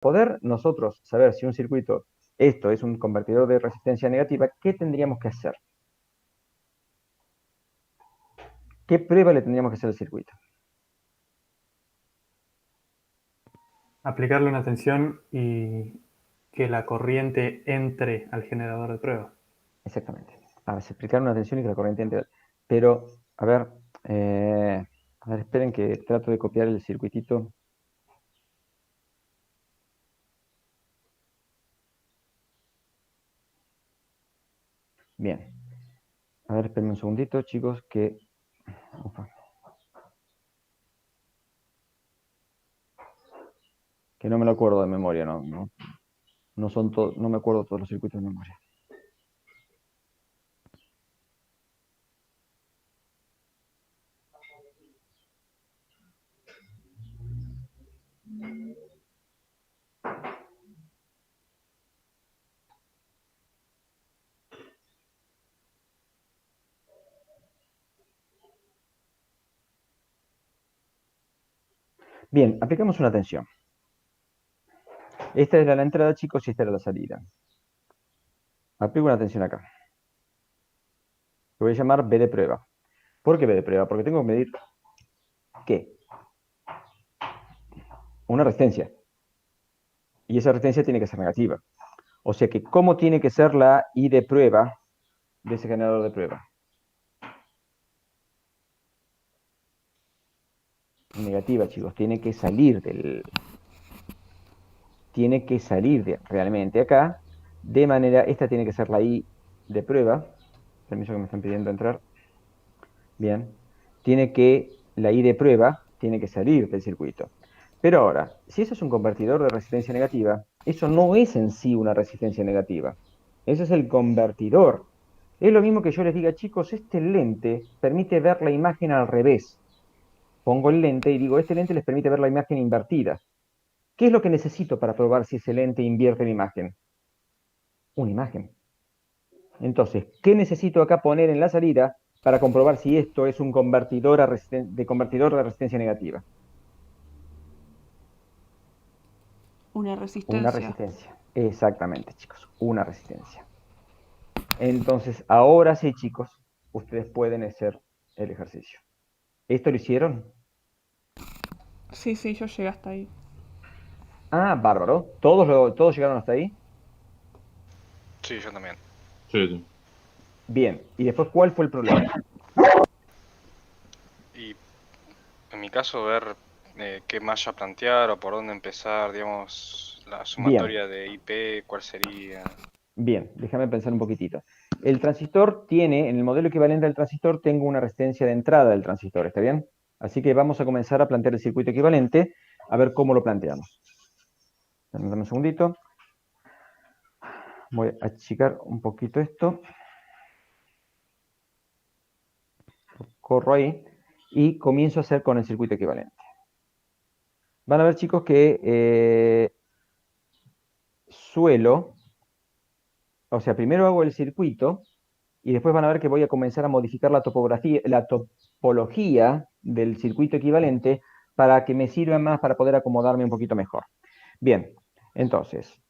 poder nosotros saber si un circuito, esto es un convertidor de resistencia negativa, ¿qué tendríamos que hacer? ¿Qué prueba le tendríamos que hacer al circuito? Aplicarle una tensión y que la corriente entre al generador de prueba. Exactamente. A ver, se explicar una tensión y que la corriente entre. Pero, a ver, esperen que trato de copiar el circuitito. Bien. A ver, espérenme un segundito, chicos, que... Ufa. Que no me lo acuerdo de memoria, no me acuerdo todos los circuitos de memoria. Bien, aplicamos una tensión. Esta era la entrada, chicos, y esta era la salida. Aplico una tensión acá. Lo voy a llamar B de prueba. ¿Por qué B de prueba? Porque tengo que medir, ¿qué? Una resistencia. Y esa resistencia tiene que ser negativa. O sea que, ¿cómo tiene que ser la I de prueba de ese generador de prueba? Negativa, chicos. Tiene que salir realmente acá. De manera, esta tiene que ser la I de prueba. Permiso que me están pidiendo entrar. Bien. La I de prueba tiene que salir del circuito. Pero ahora, si eso es un convertidor de resistencia negativa, eso no es en sí una resistencia negativa. Eso es el convertidor. Es lo mismo que yo les diga, chicos, este lente permite ver la imagen al revés. Pongo el lente y digo, este lente les permite ver la imagen invertida. ¿Qué es lo que necesito para probar si ese lente invierte la imagen? Una imagen. Entonces, ¿qué necesito acá poner en la salida para comprobar si esto es un convertidor convertidor de resistencia negativa? Una Una resistencia. resistencia. Exactamente, chicos. Una resistencia. Entonces, ahora sí, chicos, ustedes pueden hacer el ejercicio. ¿Esto lo hicieron? Sí, sí, yo llegué hasta ahí. Ah, bárbaro. ¿Todos llegaron hasta ahí? Sí, yo también. Sí, sí. Bien. ¿Y después cuál fue el problema? Y en mi caso, ver qué malla plantear o por dónde empezar, digamos, la Bien, sumatoria de IP, cuál sería. bien. Déjame pensar un poquitito. El transistor tiene, en el modelo equivalente al transistor, tengo una resistencia de entrada del transistor, ¿está bien? Así que vamos a comenzar a plantear el circuito equivalente, a ver cómo lo planteamos. Dame un segundito. Voy a achicar un poquito esto. Corro ahí y comienzo a hacer con el circuito equivalente. Van a ver, chicos, que o sea, primero hago el circuito y después van a ver que voy a comenzar a modificar la topología del circuito equivalente para que me sirva más para poder acomodarme un poquito mejor. Bien, entonces,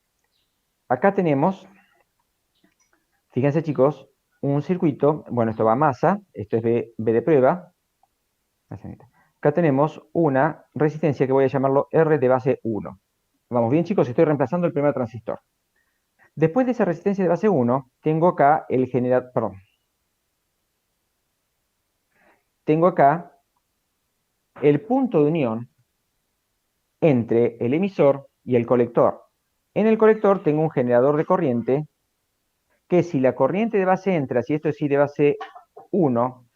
acá tenemos, fíjense chicos, un circuito, bueno, esto va a masa, esto es B de prueba. Acá tenemos una resistencia que voy a llamarlo R de base 1. Vamos bien chicos, estoy reemplazando el primer transistor. Después de esa resistencia de base 1, tengo acá el generador, perdón, tengo acá el punto de unión entre el emisor y el colector. En el colector tengo un generador de corriente que si la corriente de base entra, si esto es I de base 1,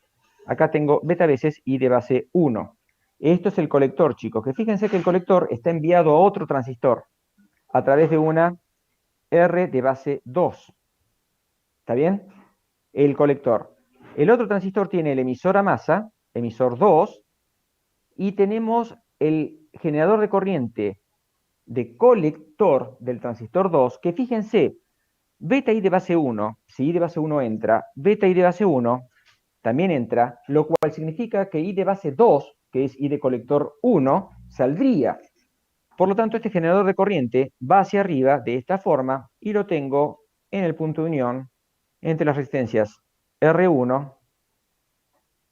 acá tengo beta veces I de base 1. Esto es el colector, chicos, que fíjense que el colector está enviado a otro transistor a través de una R de base 2. ¿Está bien? El colector. El otro transistor tiene el emisor a masa, emisor 2, y tenemos el generador de corriente de colector del transistor 2, que fíjense, beta I de base 1, si I de base 1 entra, beta I de base 1 también entra, lo cual significa que I de base 2, que es I de colector 1, saldría. Por lo tanto, este generador de corriente va hacia arriba de esta forma y lo tengo en el punto de unión entre las resistencias R1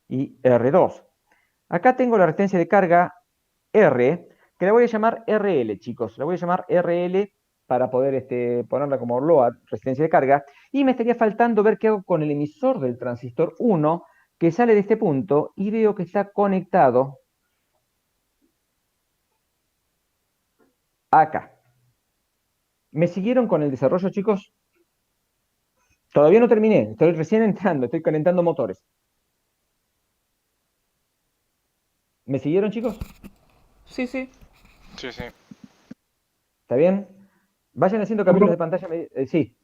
y R2. Acá tengo la resistencia de carga R, que la voy a llamar RL, chicos. La voy a llamar RL para poder ponerla como load, resistencia de carga. Y me estaría faltando ver qué hago con el emisor del transistor 1, que sale de este punto y veo que está conectado acá. ¿Me siguieron con el desarrollo, chicos? Todavía no terminé, estoy recién entrando, estoy calentando motores. ¿Me siguieron, chicos? Sí, sí. Sí, sí. ¿Está bien? Vayan haciendo capturas de pantalla. Sí,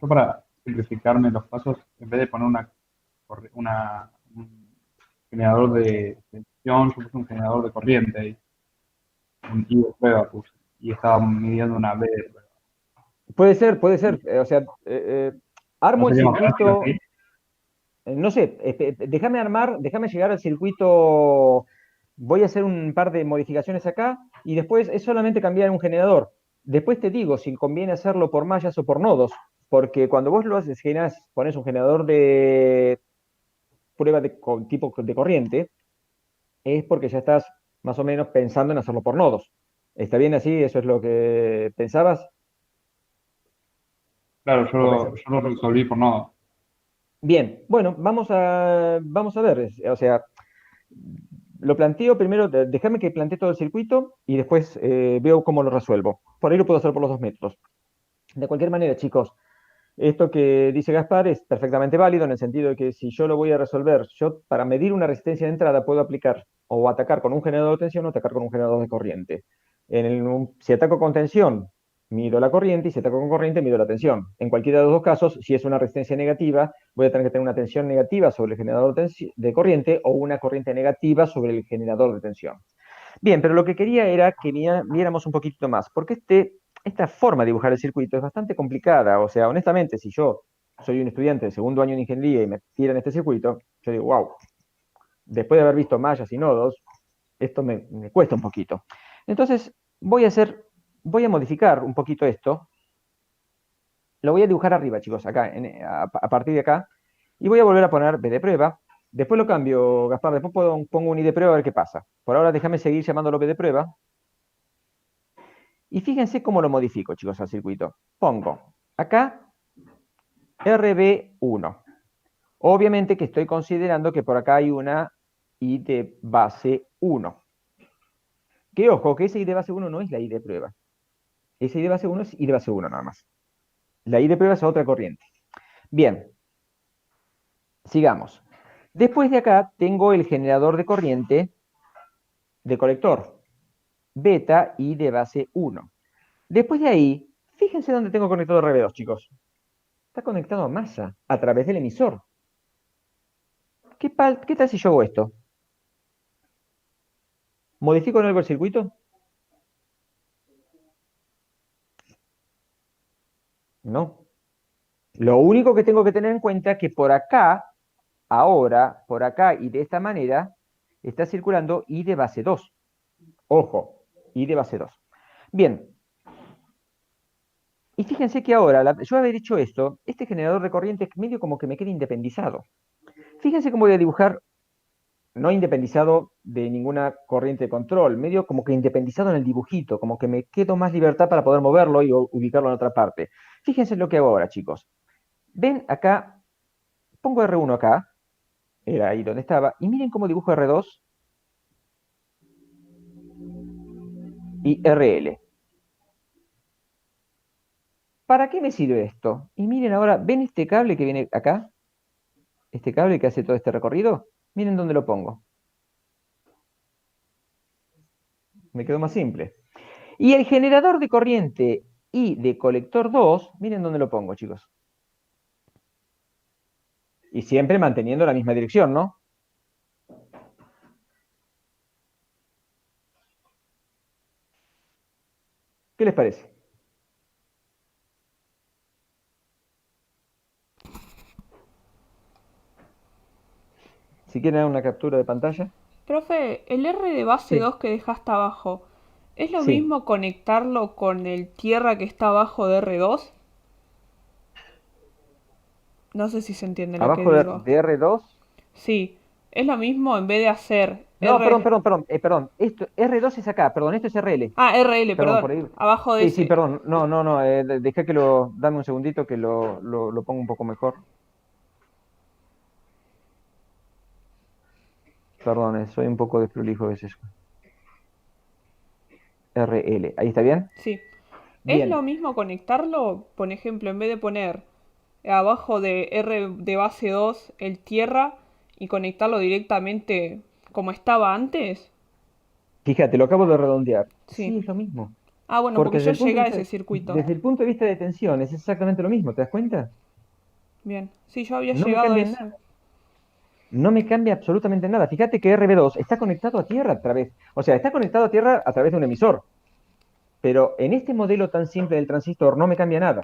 Yo para simplificarme los pasos, en vez de poner un generador de tensión, yo puse un generador de corriente ahí, un I de prueba puse, y estaba midiendo una B de prueba. puede ser, puede ser. O sea, ¿No armo el sería más fácil circuito. así? No sé, déjame llegar al circuito. Voy a hacer un par de modificaciones acá y después es solamente cambiar un generador. Después te digo si conviene hacerlo por mallas o por nodos, porque cuando vos lo haces, pones un generador de prueba tipo de corriente, es porque ya estás más o menos pensando en hacerlo por nodos. ¿Está bien así? ¿Eso es lo que pensabas? Claro, ¿O pensabas? yo lo resolví por no. Bien, bueno, vamos a ver. O sea, lo planteo primero, déjame que plantee todo el circuito y después veo cómo lo resuelvo. Por ahí lo puedo hacer por los dos métodos. De cualquier manera, chicos, esto que dice Gaspar es perfectamente válido en el sentido de que si yo lo voy a resolver, yo para medir una resistencia de entrada puedo aplicar o atacar con un generador de tensión o atacar con un generador de corriente. Si ataco con tensión, mido la corriente y si ataco con corriente, mido la tensión. En cualquiera de los dos casos, si es una resistencia negativa, voy a tener que tener una tensión negativa sobre el generador de corriente o una corriente negativa sobre el generador de tensión. Bien, pero lo que quería era que viéramos un poquito más, porque esta forma de dibujar el circuito es bastante complicada. O sea, honestamente, si yo soy un estudiante de segundo año de ingeniería y me tiran este circuito, yo digo, wow, después de haber visto mallas y nodos, esto me cuesta un poquito. Entonces, voy a modificar un poquito esto. Lo voy a dibujar arriba, chicos, acá, a partir de acá, y voy a volver a poner B de prueba. Después lo cambio, Gaspar, después pongo un I de prueba a ver qué pasa. Por ahora déjame seguir llamándolo B de prueba. Y fíjense cómo lo modifico, chicos, al circuito. Pongo acá RB1. Obviamente que estoy considerando que por acá hay una I de base 1. Que ojo, que esa I de base 1 no es la I de prueba. Esa I de base 1 es I de base 1 nada más. La I de prueba es otra corriente. Bien, sigamos. Después de acá tengo el generador de corriente de colector. Beta I de base 1. Después de ahí, fíjense dónde tengo conectado RB2, chicos. Está conectado a masa a través del emisor. ¿Qué tal si yo hago esto? ¿Modifico en algo el circuito? No. Lo único que tengo que tener en cuenta es que por acá, ahora, por acá y de esta manera, está circulando I de base 2. Ojo, I de base 2. Bien. Y fíjense que ahora, yo haber hecho esto, este generador de corriente medio como que me queda independizado. Fíjense cómo voy a dibujar, no independizado de ninguna corriente de control, medio como que independizado en el dibujito, como que me quedo más libertad para poder moverlo y ubicarlo en otra parte. Fíjense lo que hago ahora, chicos. Ven acá, pongo R1 acá, era ahí donde estaba, y miren cómo dibujo R2 y RL. ¿Para qué me sirve esto? Y miren ahora, ¿ven este cable que viene acá? Este cable que hace todo este recorrido. Miren dónde lo pongo. Me quedó más simple. Y el generador de corriente y de colector 2, miren dónde lo pongo, chicos. Y siempre manteniendo la misma dirección, ¿no? ¿Qué les parece? Si quieren una captura de pantalla. Profe, el R de base Sí. 2 que dejaste abajo, ¿Es lo Sí. mismo conectarlo con el tierra que está abajo de R2? No sé si se entiende lo que Abajo de, digo. de R2. Sí, es lo mismo en vez de hacer No, perdón, R... perdón, perdón, perdón. Esto, R2 es acá, perdón, esto es RL. Ah, RL, Perdón, perdón. por ahí. Abajo de Sí, sí, ese. perdón. No, no, no. Dejé que dame un segundito que lo pongo un poco mejor. Perdón, soy un poco desprolijo a veces. RL. ¿Ahí está bien? Sí. ¿Es lo Bien. mismo conectarlo? Por ejemplo, en vez de poner abajo de R de base 2 el tierra y conectarlo directamente como estaba antes. Fíjate, lo acabo de redondear. Sí, Sí. es lo mismo. Ah, bueno, porque Porque yo llegué a ese circuito. desde el punto de vista de tensión es exactamente lo mismo, ¿te das cuenta? Bien. Sí, yo había No me llegado a cambia en ese. nada. No me cambia absolutamente nada. Fíjate que RB2 está conectado a tierra a través, o sea, está conectado a tierra a través de un emisor. Pero en este modelo tan simple del transistor no me cambia nada.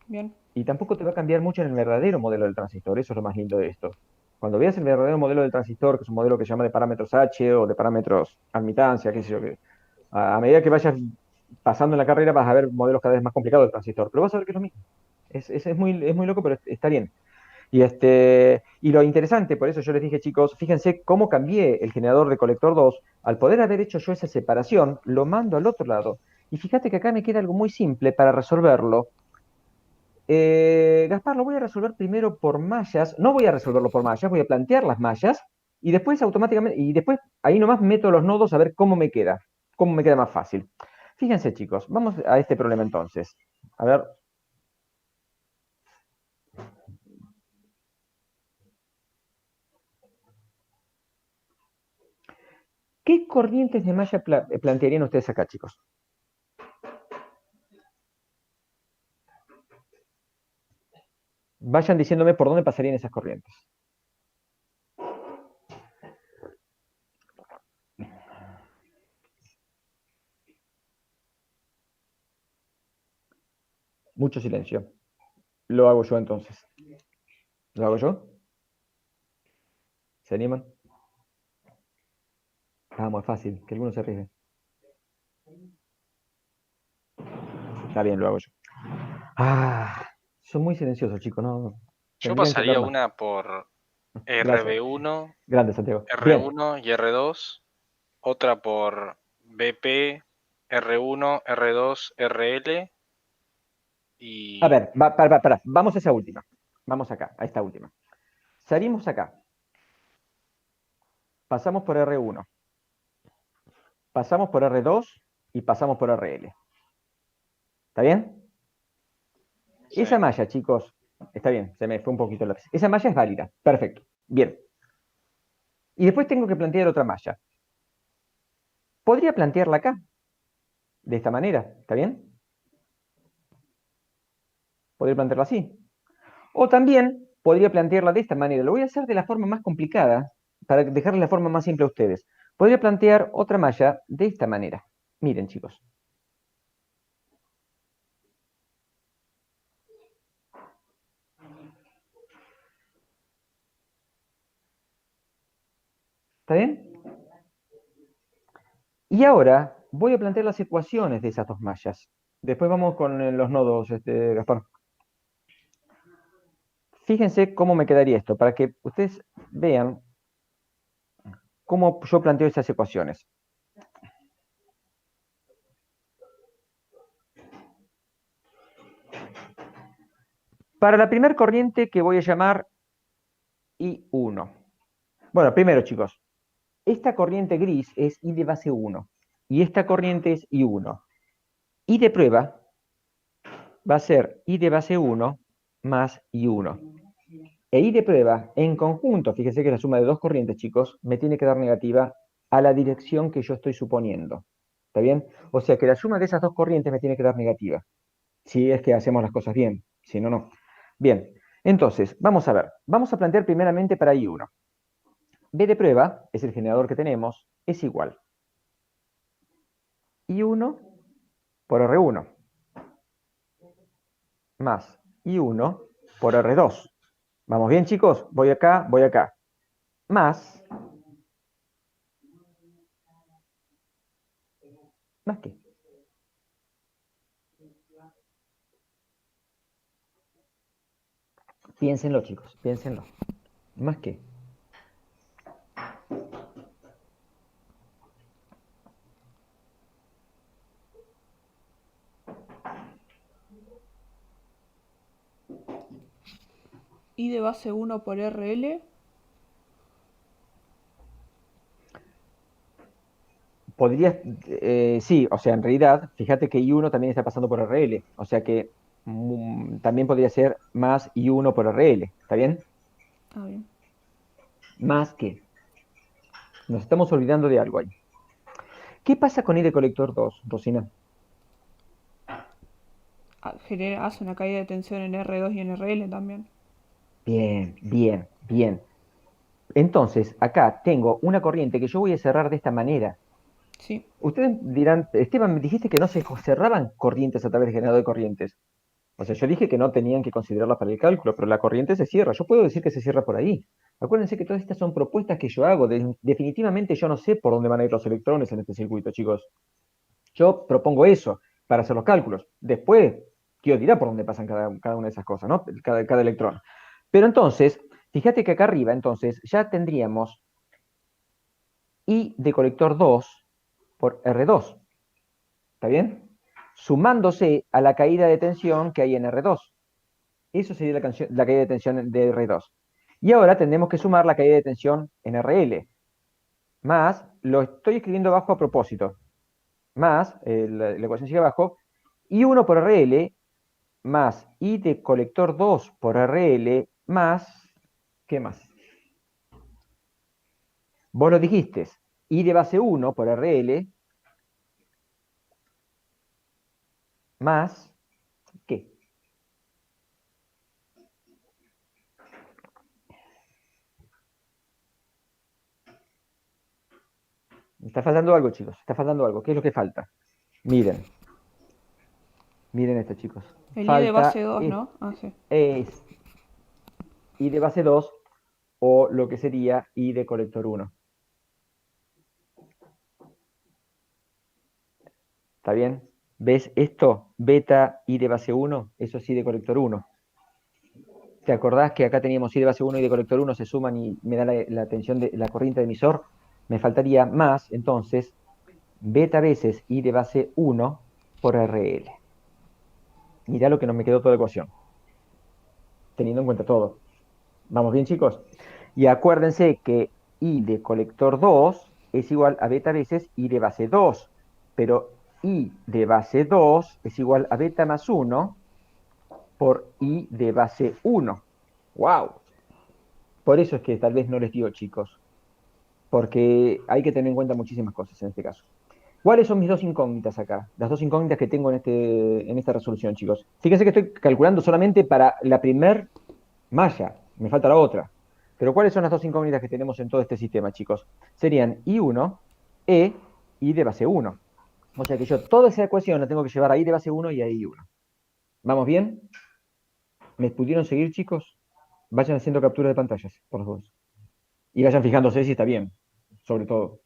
Bien. Y tampoco te va a cambiar mucho en el verdadero modelo del transistor. Eso es lo más lindo de esto. Cuando veas el verdadero modelo del transistor, que es un modelo que se llama de parámetros H o de parámetros admitancia, qué sé yo, que a medida que vayas pasando en la carrera vas a ver modelos cada vez más complicados del transistor. Pero vas a ver que es lo mismo. Es muy loco, pero está bien. Y lo interesante, por eso yo les dije, chicos, fíjense cómo cambié el generador de colector 2. Al poder haber hecho yo esa separación, lo mando al otro lado. Y fíjate que acá me queda algo muy simple para resolverlo. Gaspar, lo voy a resolver primero por mallas. No voy a resolverlo por mallas, voy a plantear las mallas y después automáticamente, y después ahí nomás meto los nodos a ver cómo me queda más fácil. Fíjense, chicos, vamos a este problema entonces. A ver, ¿qué corrientes de malla plantearían ustedes acá, chicos? Vayan diciéndome por dónde pasarían esas corrientes. Mucho silencio. Lo hago yo entonces. ¿Lo hago yo? ¿Se animan? Vamos, es fácil, que alguno se arriesgue. Está bien, lo hago yo. Ah, son muy silenciosos, chicos, no. Yo Tendrían que hablar pasaría más. una por Gracias. RB1, Grande, Santiago. Bien. R1 y R2, otra por BP, R1, R2, RL A y ver, vamos a esa última. Vamos acá, a esta última. Salimos acá. Pasamos por R1. Pasamos por R2 y pasamos por RL. ¿Está bien? sí, Esa malla, chicos, está bien, se me fue un poquito la... Esa malla es válida. Perfecto. Bien. Y después tengo que plantear otra malla. Podría plantearla acá, de esta manera. ¿Está bien? Podría plantearla así. O también podría plantearla de esta manera. Lo voy a hacer de la forma más complicada para dejarle la forma más simple a ustedes. Podría plantear otra malla de esta manera. Miren, chicos. ¿Está bien? Y ahora voy a plantear las ecuaciones de esas dos mallas. Después vamos con los nodos, Gaspar. Fíjense cómo me quedaría esto, para que ustedes vean cómo yo planteo esas ecuaciones. Para la primera corriente que voy a llamar I1. Bueno, primero, chicos, esta corriente gris es I de base 1 y esta corriente es I1. I de prueba va a ser I de base 1 más I1. E I de prueba en conjunto, fíjense que es la suma de dos corrientes, chicos, me tiene que dar negativa a la dirección que yo estoy suponiendo. ¿Está bien? O sea que la suma de esas dos corrientes me tiene que dar negativa. Si es que hacemos las cosas bien, si no, no. Bien, entonces, vamos a ver. Vamos a plantear primeramente para I1. B de prueba, es el generador que tenemos, es igual. I1 por R1 más I1 por R2. ¿Vamos bien, chicos? Voy acá, voy acá. Más Más que. Piénsenlo, chicos, piénsenlo. Más que. I de base 1 por RL. Podrías, sí, o sea, en realidad, fíjate que I1 también está pasando por RL, o sea que también podría ser más I1 por RL, ¿está bien? Ah, bien. Más que. Nos estamos olvidando de algo ahí. ¿Qué pasa con I de colector 2, Rosina? Hace una caída de tensión en R2 y en RL también. Bien, bien, bien. Entonces, acá tengo una corriente que yo voy a cerrar de esta manera. Sí. Ustedes dirán, Esteban, me dijiste que no se cerraban corrientes a través de generador de corrientes. O sea, yo dije que no tenían que considerarlas para el cálculo, pero la corriente se cierra. Yo puedo decir que se cierra por ahí. Acuérdense que todas estas son propuestas que yo hago. Definitivamente yo no sé por dónde van a ir los electrones en este circuito, chicos. Yo propongo eso para hacer los cálculos. Después, Dios dirá por dónde pasan cada una de esas cosas, ¿no? Cada electrón. Pero entonces, fíjate que acá arriba, entonces, ya tendríamos I de colector 2 por R2. ¿Está bien? Sumándose a la caída de tensión que hay en R2. Eso sería la caída de tensión de R2. Y ahora tendremos que sumar la caída de tensión en RL. Más, lo estoy escribiendo abajo a propósito, más, la ecuación sigue abajo, I1 por RL más I de colector 2 por RL más, ¿qué más? Vos lo dijiste, I de base 1 por RL más, ¿qué? Está faltando algo, chicos, está faltando algo. ¿Qué es lo que falta? Miren, miren esto, chicos. El I de base Falta 2, ¿no? Ah, sí. es I de base 2 o lo que sería I de colector 1. ¿Está bien? ¿Ves esto? Beta I de base 1, eso es I de colector 1. ¿Te acordás que acá teníamos I de base 1 y de colector 1 se suman y me da la tensión de la corriente de emisor? Me faltaría más, entonces, beta veces I de base 1 por RL. Mirá lo que nos me quedó toda la ecuación, teniendo en cuenta todo. ¿Vamos bien, chicos? Y acuérdense que I de colector 2 es igual a beta veces I de base 2, pero I de base 2 es igual a beta más 1 por I de base 1. ¡Wow! Por eso es que tal vez no les digo, chicos, porque hay que tener en cuenta muchísimas cosas en este caso. ¿Cuáles son mis dos incógnitas acá? Las dos incógnitas que tengo en esta resolución, chicos. Fíjense que estoy calculando solamente para la primer malla, me falta la otra. Pero ¿cuáles son las dos incógnitas que tenemos en todo este sistema, chicos? Serían I1 e I de base 1. O sea que yo toda esa ecuación la tengo que llevar a I de base 1 y a I1. ¿Vamos bien? ¿Me pudieron seguir, chicos? Vayan haciendo captura de pantallas, por favor. Y vayan fijándose si está bien, sobre todo.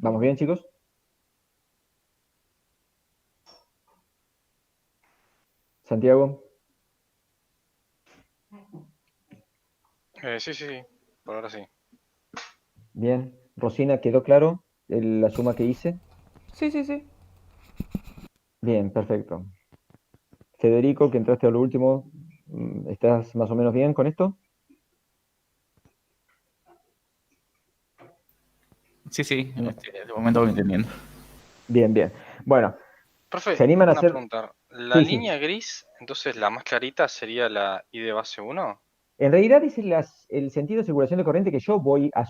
¿Vamos bien, chicos? Santiago, Sí, sí, sí, por ahora sí. bien. Rosina, ¿quedó claro la suma que hice? Sí, sí, sí. Bien, perfecto. Federico, que entraste a lo último, ¿estás más o menos bien con esto? Sí, sí, No. de momento voy entendiendo. Bien, bien. Bueno, ¿se Profe, animan a una hacer? pregunta. ¿La Sí, sí. línea gris, entonces la más clarita sería la I de base 1? En realidad es el sentido de circulación de corriente que yo voy a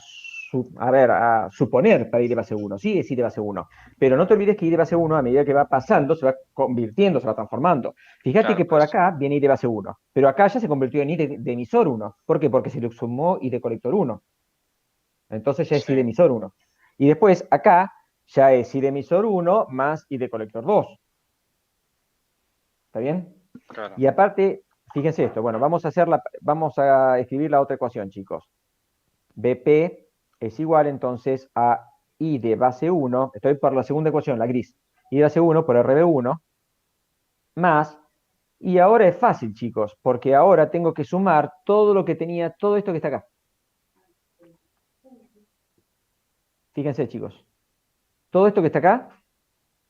suponer para I de base 1. Sí, es I de base 1. Pero no te olvides que I de base 1, a medida que va pasando, se va convirtiendo, se va transformando. Fíjate Claro, que por por eso. acá viene I de base 1. Pero acá ya se convirtió en I de emisor 1. ¿Por qué? Porque se le sumó I de colector 1. Entonces ya es Sí, I de emisor 1. Y después acá ya es I de emisor 1 más I de colector 2. ¿Está bien? claro. Y aparte, fíjense esto. Bueno, vamos a escribir la otra ecuación, chicos. BP es igual entonces a I de base 1, estoy por la segunda ecuación, la gris, I de base 1 por RB1, más, y ahora es fácil, chicos, porque ahora tengo que sumar todo lo que tenía, todo esto que está acá. Fíjense, chicos. Todo esto que está acá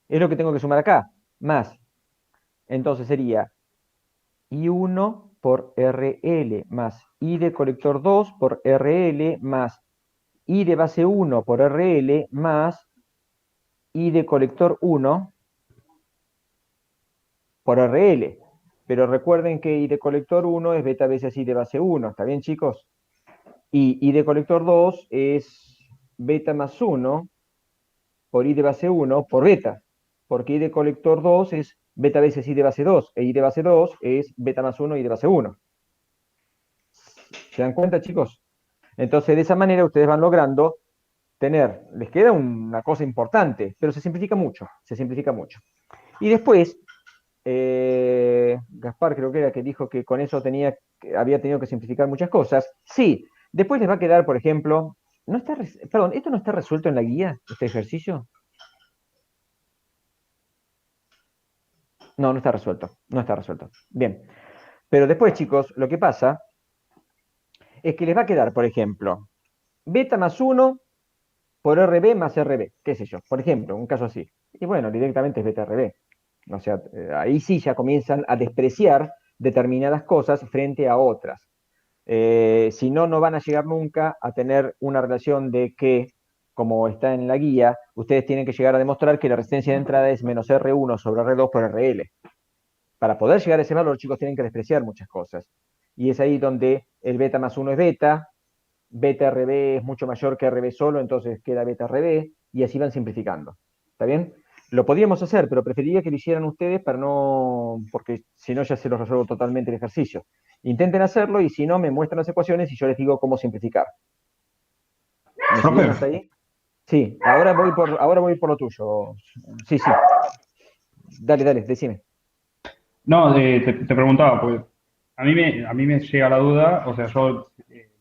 es lo que tengo que sumar acá, más. Entonces sería I1 por RL más I de colector 2 por RL más I de base 1 por RL más I de colector 1 por RL. Pero recuerden que I de colector 1 es beta veces I de base 1. ¿Está bien, chicos? Y I de colector 2 es beta más 1 por I de base 1 por beta. Porque I de colector 2 es beta veces I de base 2. E I de base 2 es beta más 1 I de base 1. ¿Se dan cuenta, chicos? Entonces, de esa manera ustedes van logrando tener, les queda una cosa importante, pero se simplifica mucho, se simplifica mucho. Y después, Gaspar creo que era que dijo que con eso había tenido que simplificar muchas cosas. Sí, después les va a quedar, por ejemplo, perdón, ¿esto no está resuelto en la guía, este ejercicio? No, no está resuelto, no está resuelto. Bien, pero después, chicos, lo que pasa es que les va a quedar, por ejemplo, beta más 1 por RB más RB, qué sé yo, por ejemplo, un caso así. Y bueno, directamente es beta RB. O sea, ahí sí ya comienzan a despreciar determinadas cosas frente a otras. Si no, no van a llegar nunca a tener una relación de que, como está en la guía, ustedes tienen que llegar a demostrar que la resistencia de entrada es menos R1 sobre R2 por RL. Para poder llegar a ese valor, chicos, tienen que despreciar muchas cosas. Y es ahí donde el beta más 1 es beta, beta RB es mucho mayor que RB solo, entonces queda beta RB, y así van simplificando. ¿Está bien? Lo podríamos hacer, pero preferiría que lo hicieran ustedes para no, porque si no ya se los resuelvo totalmente el ejercicio. Intenten hacerlo y si no, me muestran las ecuaciones y yo les digo cómo simplificar. ¿Me siguen hasta Profe, ahí? Sí, ahora voy por lo tuyo. Sí, sí. Dale, dale, decime. no, te preguntaba, pues a mí me llega la duda, o sea, yo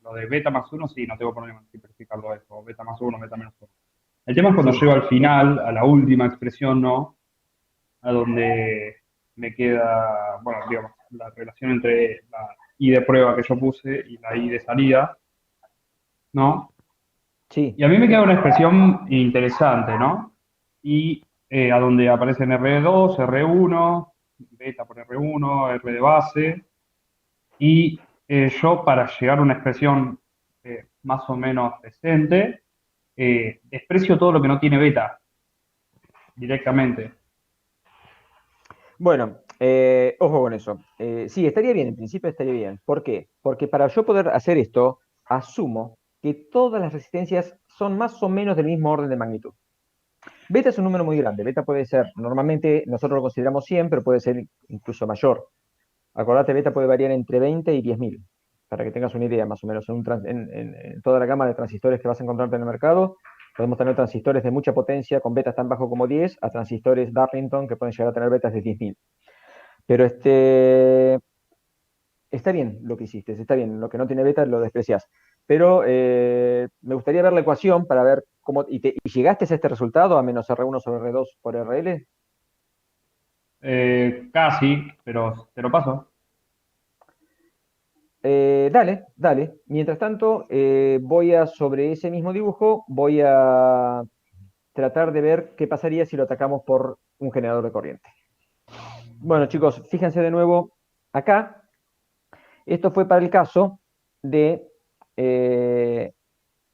lo de beta más uno sí, no tengo problema en simplificarlo eso, beta más uno, beta menos uno. El tema es cuando Sí. llego al final, a la última expresión, ¿no? A donde me queda, bueno, digamos, la relación entre la I de prueba que yo puse y la I de salida, ¿no? Sí. Y a mí me queda una expresión interesante, ¿no? Y a donde aparecen R2, R1, beta por R1, R de base, y yo para llegar a una expresión más o menos decente, desprecio todo lo que no tiene beta directamente. Bueno, ojo con eso. Sí, estaría bien, en principio estaría bien. ¿Por qué? Porque para yo poder hacer esto, asumo que todas las resistencias son más o menos del mismo orden de magnitud. Beta es un número muy grande. Beta puede ser, normalmente nosotros lo consideramos 100, pero puede ser incluso mayor. Acordate, beta puede variar entre 20 y 10.000, para que tengas una idea más o menos. En toda la gama de transistores que vas a encontrarte en el mercado, podemos tener transistores de mucha potencia con betas tan bajo como 10 a transistores Darlington que pueden llegar a tener betas de 10.000. Pero está bien lo que hiciste, está bien, lo que no tiene beta lo desprecias. Pero me gustaría ver la ecuación para ver cómo. ¿Y llegaste a este resultado, a menos R1 sobre R2 por RL? Casi, pero te lo paso. Dale, dale. Mientras tanto, sobre ese mismo dibujo, voy a tratar de ver qué pasaría si lo atacamos por un generador de corriente. Bueno, chicos, fíjense de nuevo acá. Esto fue para el caso de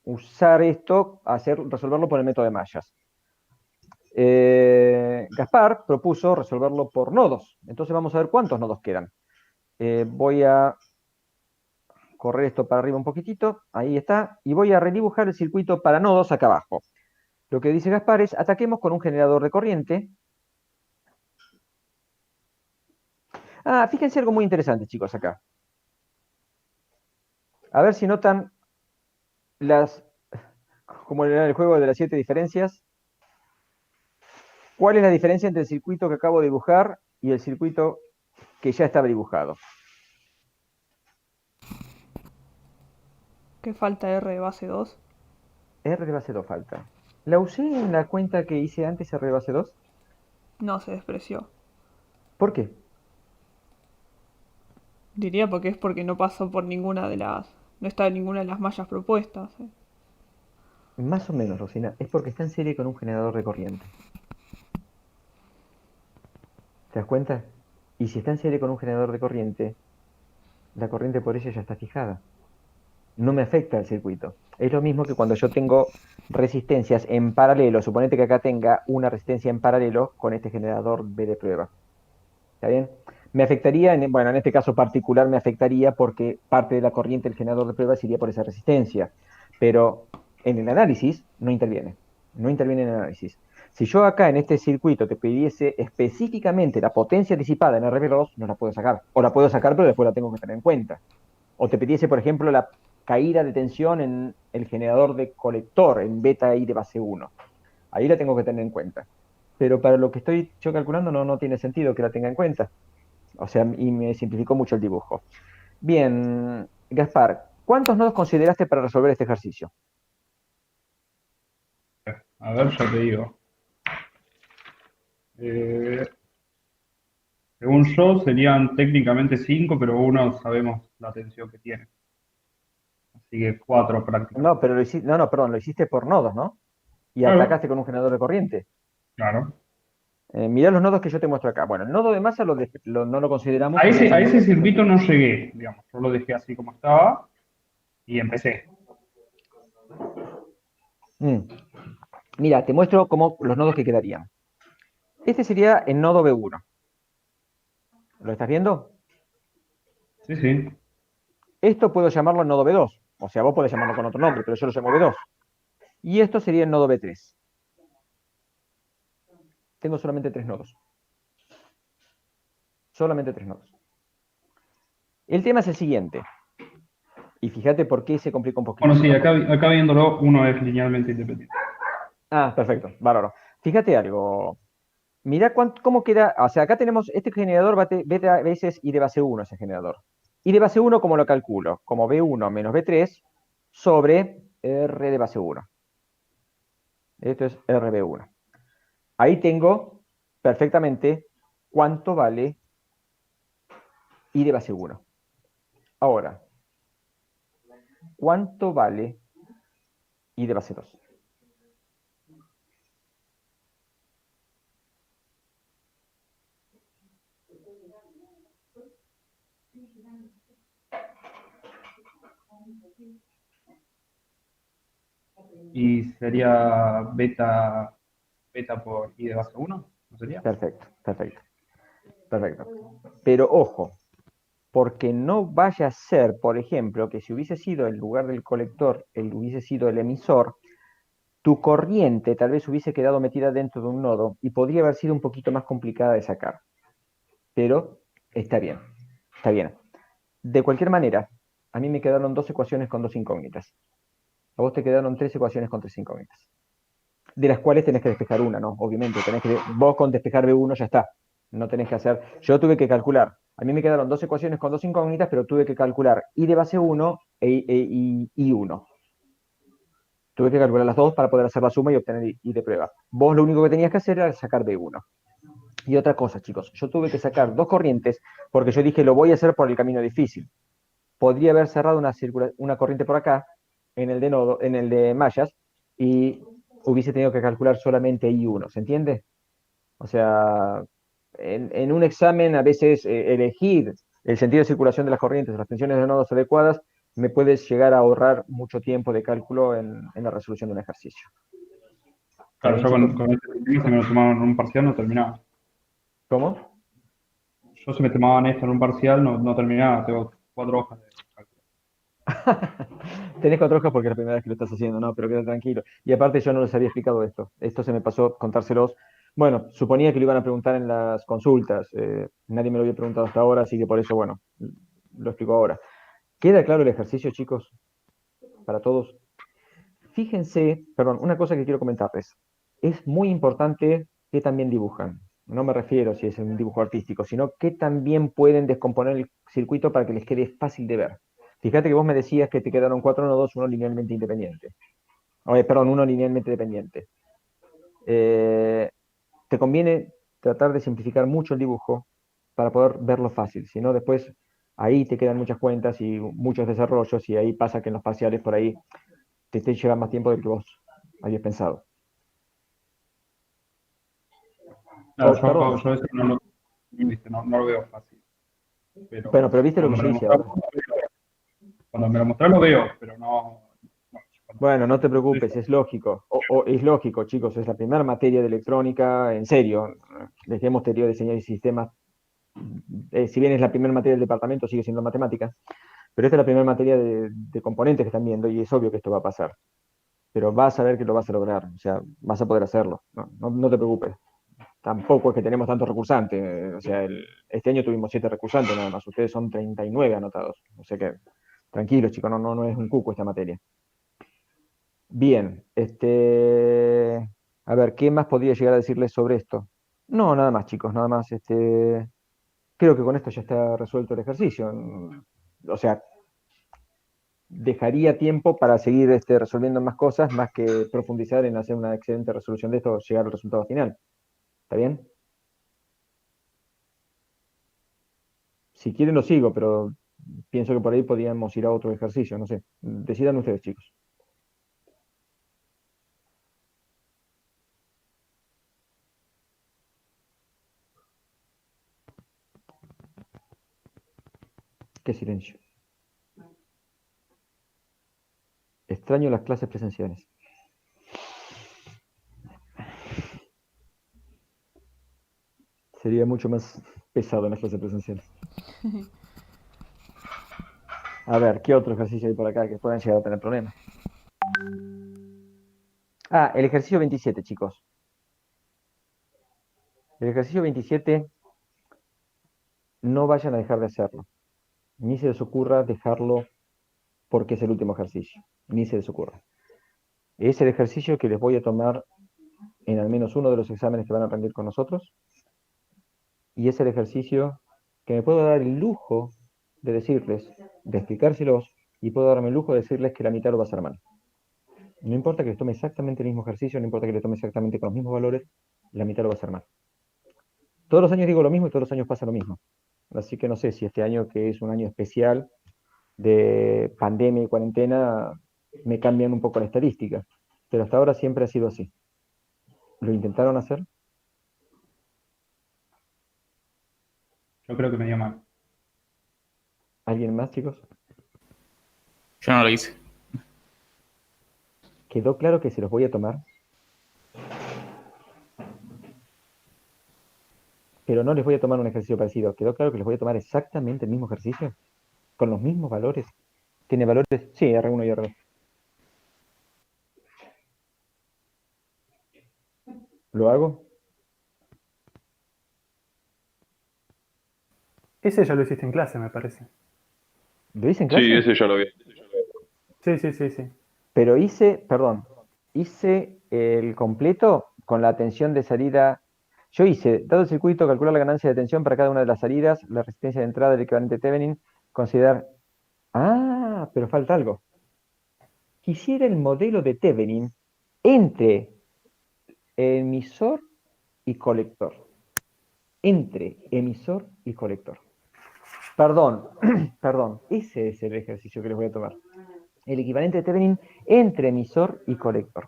usar esto, resolverlo por el método de mallas. Gaspar propuso resolverlo por nodos. Entonces vamos a ver cuántos nodos quedan. Voy a correr esto para arriba un poquitito, ahí está, y voy a redibujar el circuito para nodos acá abajo. Lo que dice Gaspar es, ataquemos con un generador de corriente. Ah, fíjense algo muy interesante, chicos, acá. A ver si notan como era el juego de las 7 diferencias. ¿Cuál es la diferencia entre el circuito que acabo de dibujar y el circuito que ya estaba dibujado? ¿Qué falta R de base 2? R de base 2 falta. ¿La usé en la cuenta que hice antes, R de base 2? No, se despreció. ¿Por qué? Diría porque es porque no pasó por ninguna de las... No está en ninguna de las mallas propuestas. Más o menos, Rosina. Es porque está en serie con un generador de corriente. ¿Te das cuenta? Y si está en serie con un generador de corriente, la corriente por ella ya está fijada. No me afecta el circuito. Es lo mismo que cuando yo tengo resistencias en paralelo. Suponete que acá tenga una resistencia en paralelo con este generador B de prueba. ¿Está bien? Me afectaría, bueno, en este caso particular me afectaría porque parte de la corriente del generador de prueba iría por esa resistencia. Pero en el análisis no interviene. No interviene en el análisis. Si yo acá en este circuito te pidiese específicamente la potencia disipada en RB2, no la puedo sacar. O la puedo sacar, pero después la tengo que tener en cuenta. O te pidiese, por ejemplo, la caída de tensión en el generador de colector, en beta I de base 1. Ahí la tengo que tener en cuenta. Pero para lo que estoy yo calculando no tiene sentido que la tenga en cuenta. O sea, y me simplificó mucho el dibujo. Bien, Gaspar, ¿cuántos nodos consideraste para resolver este ejercicio? A ver, ya te digo. Eh, Según yo, serían técnicamente 5, pero uno sabemos la tensión que tiene. Así que 4 prácticamente. No, pero lo hiciste, no, perdón, lo hiciste por nodos, ¿no? Y Claro, atacaste con un generador de corriente. claro. Mirá los nodos que yo te muestro acá. Bueno, el nodo de masa no lo consideramos A porque es ese, el a nodo ese que yo circuito tengo. no llegué, digamos. Yo lo dejé así como estaba y empecé. Mm. Mira, te muestro cómo los nodos que quedarían. Este sería el nodo B1. ¿Lo estás viendo? Sí, sí. Esto puedo llamarlo nodo B2. O sea, vos podés llamarlo con otro nombre, pero yo lo llamo B2. Y esto sería el nodo B3. Tengo solamente 3 nodos. Solamente 3 nodos. El tema es el siguiente. Y fíjate por qué se complica un Bueno, sí, poquitito. acá viéndolo, uno es linealmente independiente. Ah, perfecto, bárbaro. Fíjate algo. Mira cómo queda. O sea, acá tenemos este generador beta veces I de base 1, ese generador. I de base 1, ¿cómo lo calculo? Como B1 menos B3 sobre R de base 1. Esto es RB1. Ahí tengo perfectamente cuánto vale I de base 1. Ahora, ¿cuánto vale I de base 2? Y sería beta por I de base 1, ¿no sería? Perfecto, perfecto, perfecto. Pero ojo, porque no vaya a ser, por ejemplo, que si hubiese sido en lugar del colector, hubiese sido el emisor, tu corriente tal vez hubiese quedado metida dentro de un nodo y podría haber sido un poquito más complicada de sacar. Pero está bien, está bien. De cualquier manera, a mí me quedaron 2 ecuaciones con 2 incógnitas. A vos te quedaron 3 ecuaciones con 3 incógnitas. De las cuales tenés que despejar una, ¿no? Obviamente, vos con despejar B1 ya está. No tenés que hacer. Yo tuve que calcular. A mí me quedaron 2 ecuaciones con 2 incógnitas, pero tuve que calcular I de base 1 y I1. Tuve que calcular las dos para poder hacer la suma y obtener I de prueba. Vos lo único que tenías que hacer era sacar B1. Y otra cosa, chicos, yo tuve que sacar 2 corrientes porque yo dije, lo voy a hacer por el camino difícil. Podría haber cerrado una corriente por acá, en el de nodo, en el de mallas, y hubiese tenido que calcular solamente I1, ¿se entiende? O sea, en un examen a veces elegir el sentido de circulación de las corrientes o las tensiones de nodos adecuadas me puede llegar a ahorrar mucho tiempo de cálculo en la resolución de un ejercicio. ¿Está Claro, bien, yo chicos? con este sistema, si me lo tomaban en un parcial, no terminaba. ¿Cómo? Yo si me tomaban esto en un parcial, no terminaba. Tengo 4 hojas de cálculo. Tenés 4 hojas porque es la primera vez que lo estás haciendo, no, pero queda tranquilo. Y aparte yo no les había explicado esto. Esto se me pasó contárselos. Bueno, suponía que lo iban a preguntar en las consultas. Nadie me lo había preguntado hasta ahora, así que por eso, bueno, lo explico ahora. ¿Queda claro el ejercicio, chicos? Para todos. Fíjense, perdón, una cosa que quiero comentarles. Es muy importante que también dibujan. No me refiero si es un dibujo artístico, sino que también pueden descomponer el circuito para que les quede fácil de ver. Fíjate que vos me decías que te quedaron 4 nodos, uno linealmente independiente. Perdón, uno linealmente dependiente. Te conviene tratar de simplificar mucho el dibujo para poder verlo fácil, si no después ahí te quedan muchas cuentas y muchos desarrollos y ahí pasa que en los parciales por ahí te lleva más tiempo del que vos habías pensado. Claro, Perdón. yo eso viste, no lo veo fácil. Bueno, pero viste lo que yo hice ahora. Cuando me lo mostrás lo veo, pero no. Bueno, no te preocupes, es lógico. Es lógico, chicos, es la primera materia de electrónica, en serio. Dejemos teoría de señales y sistemas. Si bien es la primera materia del departamento, sigue siendo matemáticas. Pero esta es la primera materia de componentes que están viendo y es obvio que esto va a pasar. Pero vas a ver que lo vas a lograr, o sea, vas a poder hacerlo. No te preocupes. Tampoco es que tenemos tantos recursantes. O sea, este año tuvimos 7 recursantes nada más. Ustedes son 39 anotados. O sea que, tranquilos, chicos, no es un cuco esta materia. Bien, a ver, ¿qué más podría llegar a decirles sobre esto? No, nada más, chicos, nada más. Creo que con esto ya está resuelto el ejercicio. O sea, dejaría tiempo para seguir resolviendo más cosas, más que profundizar en hacer una excelente resolución de esto, llegar al resultado final. ¿Está bien? Si quieren lo sigo, pero pienso que por ahí podríamos ir a otro ejercicio, no sé. Decidan ustedes, chicos. Qué silencio. Extraño las clases presenciales. Sería mucho más pesado en las clases presenciales. A ver, ¿qué otro ejercicio hay por acá que puedan llegar a tener problemas? Ah, el ejercicio 27, chicos. El ejercicio 27, no vayan a dejar de hacerlo. Ni se les ocurra dejarlo porque es el último ejercicio. Ni se les ocurra. Es el ejercicio que les voy a tomar en al menos uno de los exámenes que van a rendir con nosotros. Y es el ejercicio que me puedo dar el lujo de decirles, de explicárselos, y puedo darme el lujo de decirles que la mitad lo va a hacer mal. No importa que les tome exactamente el mismo ejercicio, no importa que les tome exactamente con los mismos valores, la mitad lo va a hacer mal. Todos los años digo lo mismo y todos los años pasa lo mismo. Así que no sé si este año, que es un año especial de pandemia y cuarentena, me cambian un poco la estadística. Pero hasta ahora siempre ha sido así. ¿Lo intentaron hacer? Yo creo que me dio mal. ¿Alguien más, chicos? Yo no lo hice. ¿Quedó claro que se los voy a tomar? Pero no les voy a tomar un ejercicio parecido. ¿Quedó claro que les voy a tomar exactamente el mismo ejercicio? ¿Con los mismos valores? ¿Tiene valores? Sí, R1 y R2. ¿Lo hago? Ese ya lo hiciste en clase, me parece. ¿Lo hice en clase? Sí, ese ya lo vi. Sí. Pero hice el completo con la tensión de salida. Yo hice, dado el circuito, calcular la ganancia de tensión para cada una de las salidas, la resistencia de entrada del equivalente Thevenin, considerar... Ah, pero falta algo. Quisiera el modelo de Thevenin entre emisor y colector. Entre emisor y colector. Perdón, perdón, ese es el ejercicio que les voy a tomar. El equivalente de Thevenin entre emisor y colector.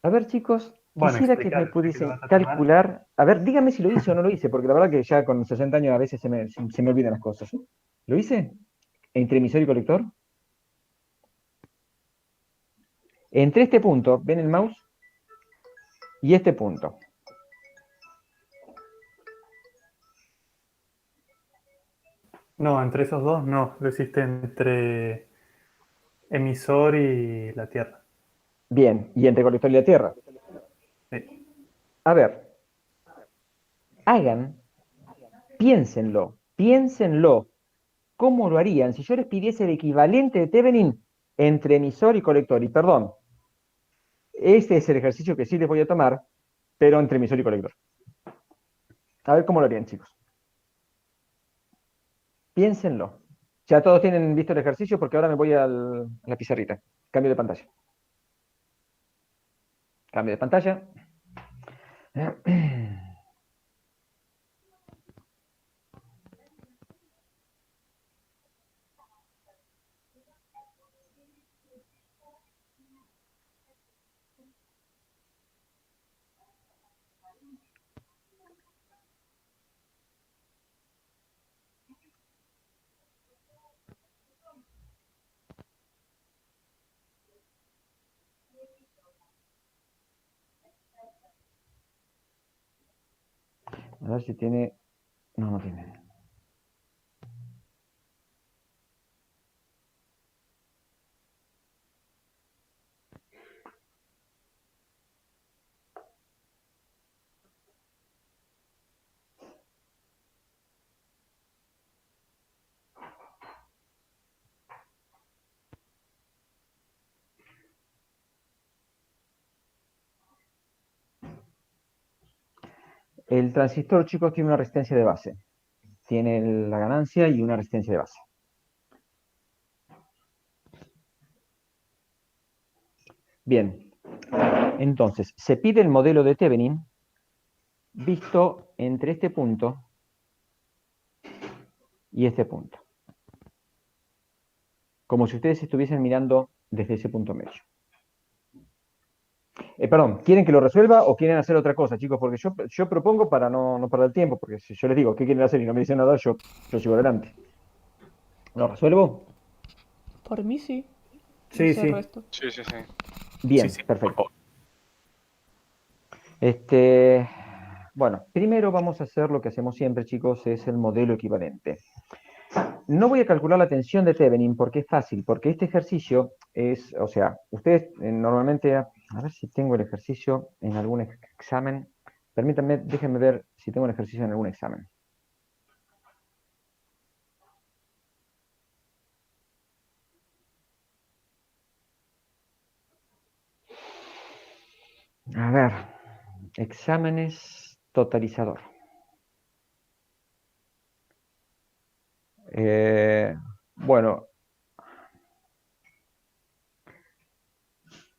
A ver, chicos, Bueno, quisiera que me pudiesen calcular. A ver, dígame si lo hice o no lo hice, porque la verdad que ya con 60 años a veces se me olvidan las cosas. ¿Lo hice? ¿Entre emisor y colector? Entre este punto, ven el mouse, y este punto. No, entre esos dos no. Lo hiciste entre emisor y la Tierra. Bien, y entre colector y la Tierra. Sí. A ver, piénsenlo. ¿Cómo lo harían si yo les pidiese el equivalente de Thevenin entre emisor y colector? Y perdón, este es el ejercicio que sí les voy a tomar, pero entre emisor y colector. A ver cómo lo harían, chicos. Piénsenlo. Ya todos tienen visto el ejercicio porque ahora me voy a la pizarrita. Cambio de pantalla. Cambio de pantalla. A ver si tiene... No, no tiene. El transistor, chicos, tiene una resistencia de base. Tiene la ganancia y una resistencia de base. Bien. Entonces, se pide el modelo de Thevenin visto entre este punto y este punto. Como si ustedes estuviesen mirando desde ese punto medio. Perdón, ¿quieren que lo resuelva o quieren hacer otra cosa, chicos? Porque yo propongo para no perder el tiempo, porque si yo les digo qué quieren hacer y no me dicen nada, yo sigo adelante. ¿Lo resuelvo? Por mí sí. Sí, No sé el sí. resto. Sí, sí, sí. Bien, Sí, sí, perfecto. por Bueno, primero vamos a hacer lo que hacemos siempre, chicos, es el modelo equivalente. No voy a calcular la tensión de Thevenin porque es fácil, porque este ejercicio es, o sea, ustedes normalmente, a ver si tengo el ejercicio en algún examen. Permítanme, déjenme ver si tengo el ejercicio en algún examen. A ver, exámenes totalizador. Bueno,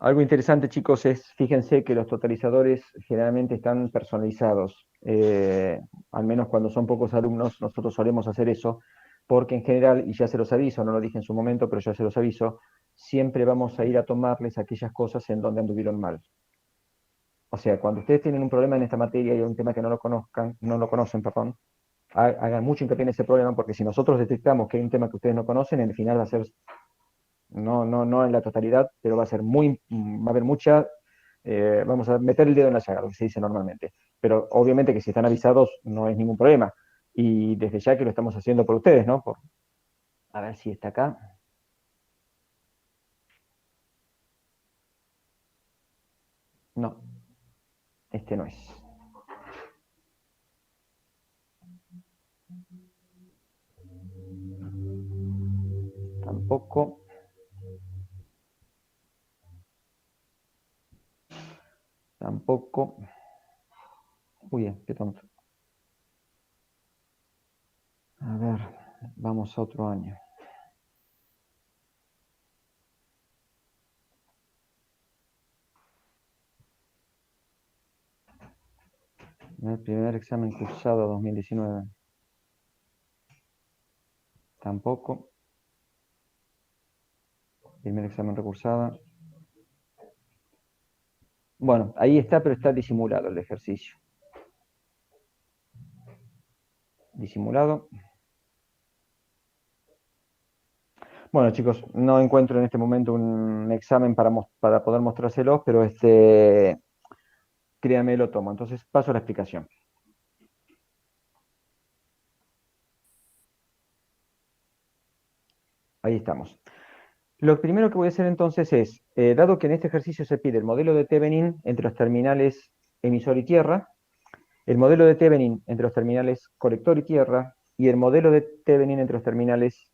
algo interesante, chicos, es, fíjense que los totalizadores generalmente están personalizados. Al menos cuando son pocos alumnos, nosotros solemos hacer eso, porque en general, y ya se los aviso, no lo dije en su momento, pero ya se los aviso, siempre vamos a ir a tomarles aquellas cosas en donde anduvieron mal. O sea, cuando ustedes tienen un problema en esta materia y un tema que no lo conocen, perdón, hagan mucho hincapié en ese problema, porque si nosotros detectamos que hay un tema que ustedes no conocen, en el final va a ser, no en la totalidad, pero va a ser va a haber mucha, vamos a meter el dedo en la llaga, lo que se dice normalmente. Pero obviamente que si están avisados no es ningún problema. Y desde ya que lo estamos haciendo por ustedes, ¿no? A ver si está acá. No, este no es. Tampoco. Tampoco. Uy, qué tonto. A ver, vamos a otro año. El primer examen cursado 2019. Tampoco. Primer examen recursado. Bueno, ahí está, pero está disimulado el ejercicio. Disimulado. Bueno, chicos, no encuentro en este momento un examen para poder mostrárselos, pero créanme, lo tomo. Entonces paso a la explicación. Ahí estamos. Lo primero que voy a hacer entonces es, dado que en este ejercicio se pide el modelo de Thevenin entre los terminales emisor y tierra, el modelo de Thevenin entre los terminales colector y tierra, y el modelo de Thevenin entre los terminales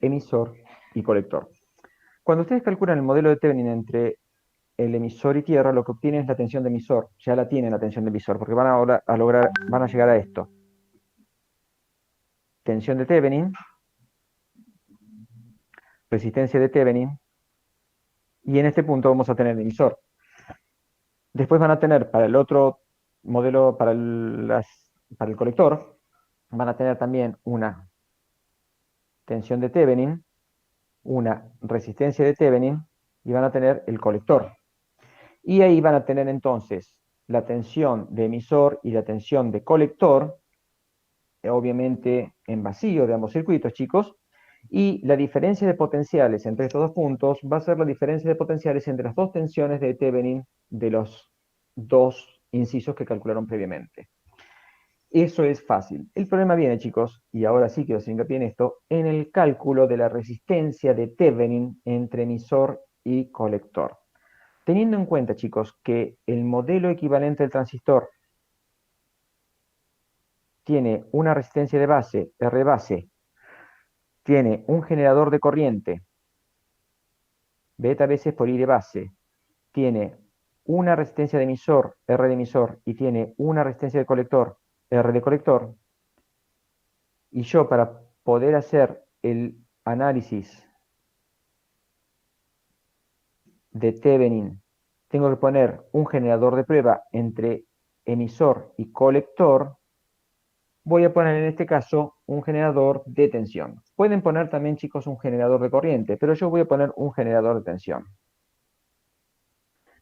emisor y colector. Cuando ustedes calculan el modelo de Thevenin entre el emisor y tierra, lo que obtienen es la tensión de emisor. Ya la tienen la tensión de emisor, porque van a llegar a esto. Tensión de Thevenin resistencia de Thevenin, y en este punto vamos a tener el emisor. Después van a tener para el otro modelo, para el colector, van a tener también una tensión de Thevenin, una resistencia de Thevenin, y van a tener el colector. Y ahí van a tener entonces la tensión de emisor y la tensión de colector, obviamente en vacío de ambos circuitos, chicos, y la diferencia de potenciales entre estos dos puntos va a ser la diferencia de potenciales entre las dos tensiones de Thevenin de los dos incisos que calcularon previamente. Eso es fácil. El problema viene, chicos, y ahora sí quiero hacer hincapié en esto, en el cálculo de la resistencia de Thevenin entre emisor y colector. Teniendo en cuenta, chicos, que el modelo equivalente del transistor tiene una resistencia de base, R base, tiene un generador de corriente, beta veces por I de base, tiene una resistencia de emisor, R de emisor, y tiene una resistencia de colector, R de colector, y yo para poder hacer el análisis de Thevenin, tengo que poner un generador de prueba entre emisor y colector, voy a poner en este caso un generador de tensión. Pueden poner también, chicos, un generador de corriente, pero yo voy a poner un generador de tensión.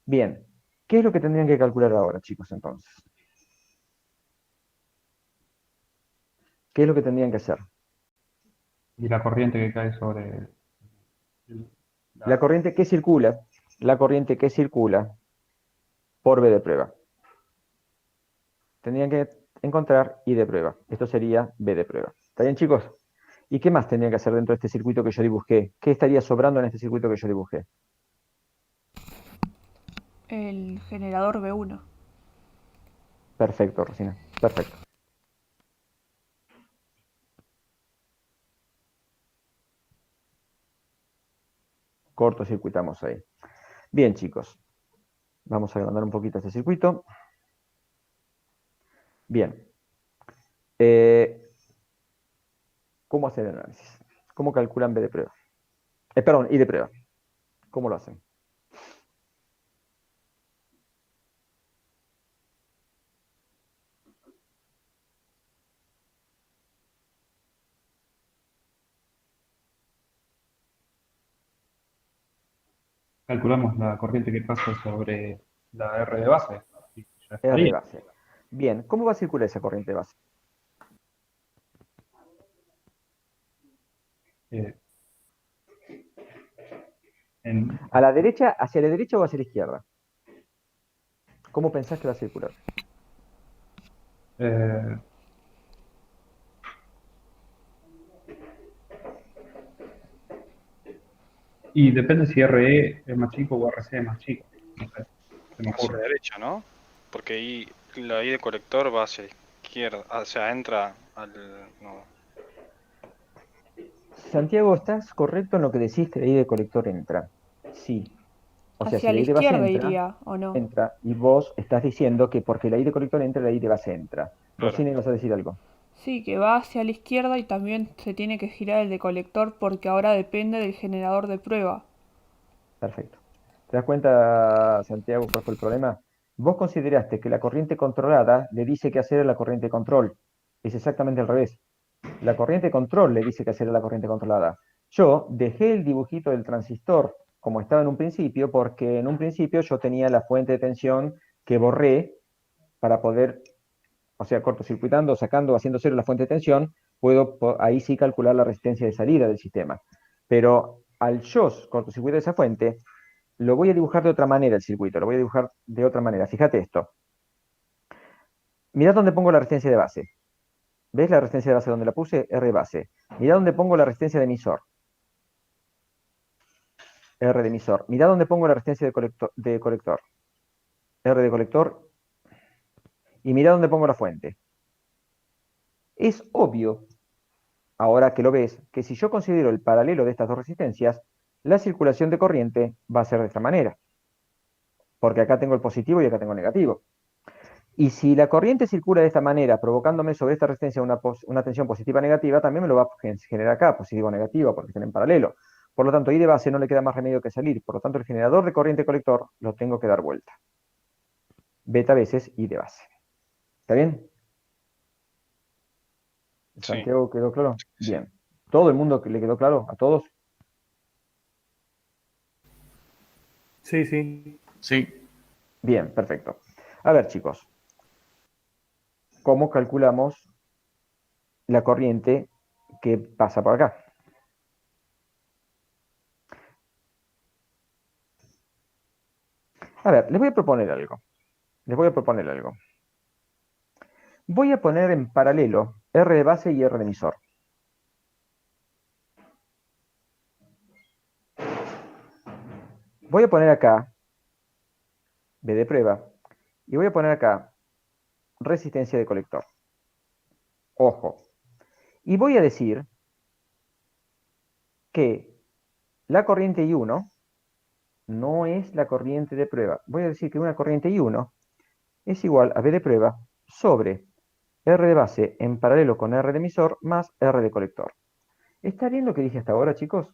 Bien, ¿qué es lo que tendrían que calcular ahora, chicos, entonces? ¿Qué es lo que tendrían que hacer? Y la corriente que cae sobre La corriente que circula, la corriente que circula por B de prueba. Tendrían que encontrar I de prueba. Esto sería B de prueba. ¿Está bien, chicos? ¿Y qué más tendrían que hacer dentro de este circuito que yo dibujé? ¿Qué estaría sobrando en este circuito que yo dibujé? El generador B1. Perfecto, Rosina. Perfecto. Cortocircuitamos ahí. Bien, chicos. Vamos a agrandar un poquito este circuito. Bien. ¿Cómo hacer el análisis? ¿Cómo calculan B de prueba? Perdón, I de prueba. ¿Cómo lo hacen? calculamos la corriente que pasa sobre la R de base. Y ya R de estaría. base. Bien, ¿cómo va a circular esa corriente de base? Eh, ¿Hacia la derecha o hacia la izquierda? ¿Cómo pensás que va a circular? eh, y depende si RE es más chico o RC es más chico. No sé, se me Hacia ocurre. la derecha, ¿no? Porque ahí la I de colector va hacia la izquierda, o sea, entra al... No. Santiago, ¿estás correcto en lo que decís que la I de colector entra? Sí. O sea, si Hacia la la I de base izquierda entra, iría, ¿o no? entra, y vos estás diciendo que porque la I de colector entra, la I de base entra. Claro. Rosina, ¿vas a decir algo? Sí, que va hacia la izquierda y también se tiene que girar el de colector porque ahora depende del generador de prueba. Perfecto. ¿Te das cuenta, Santiago, cuál fue el problema? Vos consideraste que la corriente controlada le dice qué hacer a la corriente de control. Es exactamente al revés. La corriente control le dice qué hacer a la corriente controlada. Yo dejé el dibujito del transistor como estaba en un principio, porque en un principio yo tenía la fuente de tensión que borré para poder, o sea, cortocircuitando, sacando, haciendo cero la fuente de tensión, puedo ahí sí calcular la resistencia de salida del sistema. Pero al yo cortocircuitar esa fuente, lo voy a dibujar de otra manera el circuito, lo voy a dibujar de otra manera. Fíjate esto. Mirad dónde pongo la resistencia de base. ¿Ves la resistencia de base donde la puse? R base. Mirad dónde pongo la resistencia de emisor. R de emisor. Mirad dónde pongo la resistencia de colector. R de colector. Y mirad dónde pongo la fuente. Es obvio, ahora que lo ves, que si yo considero el paralelo de estas dos resistencias, la circulación de corriente va a ser de esta manera. Porque acá tengo el positivo y acá tengo el negativo. Y si la corriente circula de esta manera, provocándome sobre esta resistencia una tensión positiva o negativa, también me lo va a generar acá, positivo o negativa, porque están en paralelo. Por lo tanto, I de base no le queda más remedio que salir. Por lo tanto, el generador de corriente colector lo tengo que dar vuelta. Beta veces I de base. ¿Está bien? Sí. ¿Santiago quedó claro? Sí. Bien. ¿Todo el mundo le quedó claro? ¿A todos? Sí, sí. Sí. Bien, perfecto. A ver, chicos. ¿Cómo calculamos la corriente que pasa por acá? A ver, les voy a proponer algo. Voy a poner en paralelo R de base y R de emisor. Voy a poner acá B de prueba y voy a poner acá resistencia de colector. Ojo. Y voy a decir que la corriente I1 no es la corriente de prueba. Voy a decir que una corriente I1 es igual a B de prueba sobre R de base en paralelo con R de emisor más R de colector. ¿Está bien lo que dije hasta ahora, chicos?